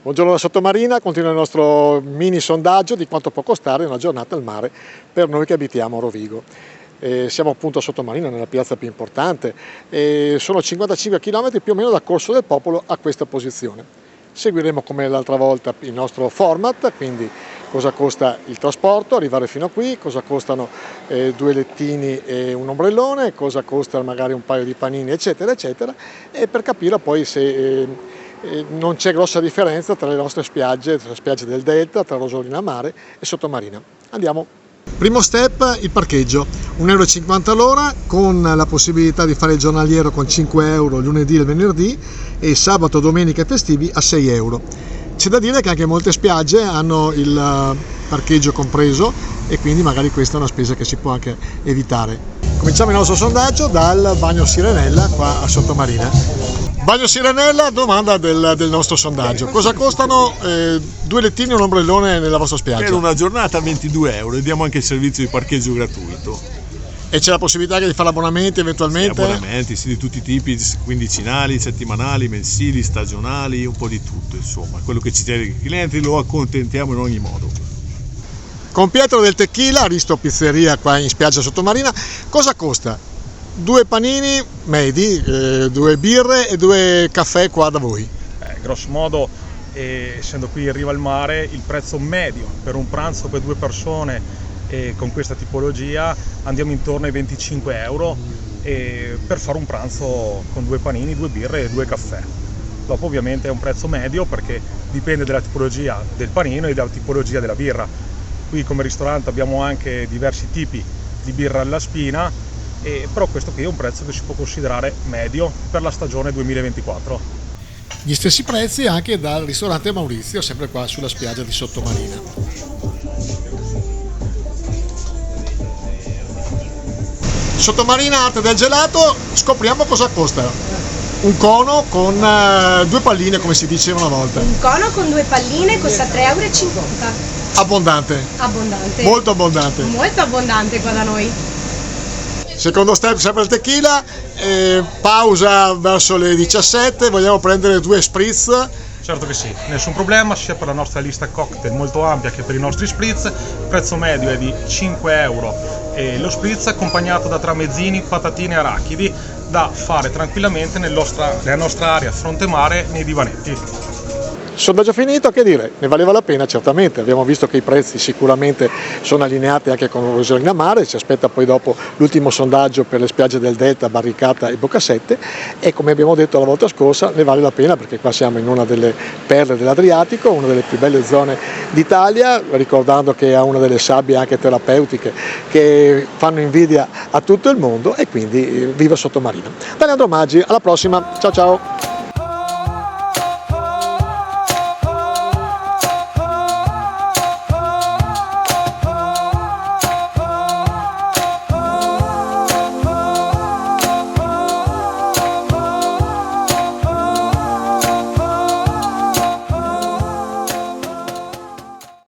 Buongiorno da Sottomarina, continua il nostro mini sondaggio di quanto può costare una giornata al mare per noi che abitiamo a Rovigo. Siamo appunto a Sottomarina, nella piazza più importante, sono 55 km più o meno da Corso del Popolo a questa posizione. Seguiremo come l'altra volta il nostro format, quindi cosa costa il trasporto, arrivare fino a qui, cosa costano 2 lettini e un ombrellone, cosa costa magari un paio di panini, eccetera, eccetera, e per capire poi se non c'è grossa differenza tra le nostre spiagge, tra le spiagge del Delta, tra Rosolina Mare e Sottomarina. Andiamo! Primo step, il parcheggio, 1,50 € l'ora con la possibilità di fare il giornaliero con 5 € lunedì e venerdì e sabato, domenica e festivi a 6 €. C'è da dire che anche molte spiagge hanno il parcheggio compreso e quindi magari questa è una spesa che si può anche evitare. Cominciamo il nostro sondaggio dal bagno Sirenella qua a Sottomarina. Bagno Sirenella, domanda del nostro sondaggio. Cosa costano 2 lettini e un ombrellone nella vostra spiaggia? Per una giornata 22 € e diamo anche il servizio di parcheggio gratuito. E c'è la possibilità di fare abbonamenti eventualmente? Sì, abbonamenti, sì, di tutti i tipi, quindicinali, settimanali, mensili, stagionali, un po' di tutto, insomma. Quello che ci tiene i clienti lo accontentiamo in ogni modo. Con Pietro del Tequila, Risto Pizzeria qua in spiaggia Sottomarina, cosa costa? 2 panini medi, 2 birre e 2 caffè qua da voi. Grosso modo, essendo qui in riva al mare, il prezzo medio per un pranzo per 2 persone con questa tipologia andiamo intorno ai 25 € per fare un pranzo con 2 panini, 2 birre e 2 caffè. Dopo ovviamente è un prezzo medio perché dipende dalla tipologia del panino e dalla tipologia della birra. Qui come ristorante abbiamo anche diversi tipi di birra alla spina, però questo qui è un prezzo che si può considerare medio per la stagione 2024. Gli stessi prezzi anche dal ristorante Maurizio, sempre qua sulla spiaggia di Sottomarina. Sottomarina Arte del Gelato, scopriamo cosa costa. Un cono con 2 palline, come si diceva una volta. Un cono con 2 palline costa 3,50 €. Abbondante. Abbondante. Molto abbondante. Molto abbondante qua da noi. Secondo step sempre il tequila, pausa verso le 17, vogliamo prendere 2 spritz. Certo che sì, nessun problema, sia per la nostra lista cocktail molto ampia che per i nostri spritz. Il prezzo medio è di 5 € e lo spritz accompagnato da tramezzini, patatine e arachidi da fare tranquillamente nella nostra area fronte mare nei divanetti. Sondaggio finito, che dire, ne valeva la pena certamente, abbiamo visto che i prezzi sicuramente sono allineati anche con Rosolina Mare, ci aspetta poi dopo l'ultimo sondaggio per le spiagge del Delta, Barricata e Boccasette e come abbiamo detto la volta scorsa ne vale la pena perché qua siamo in una delle perle dell'Adriatico, una delle più belle zone d'Italia, ricordando che ha una delle sabbie anche terapeutiche che fanno invidia a tutto il mondo e quindi viva Sottomarina. Da Leandro Maggi, alla prossima, ciao ciao!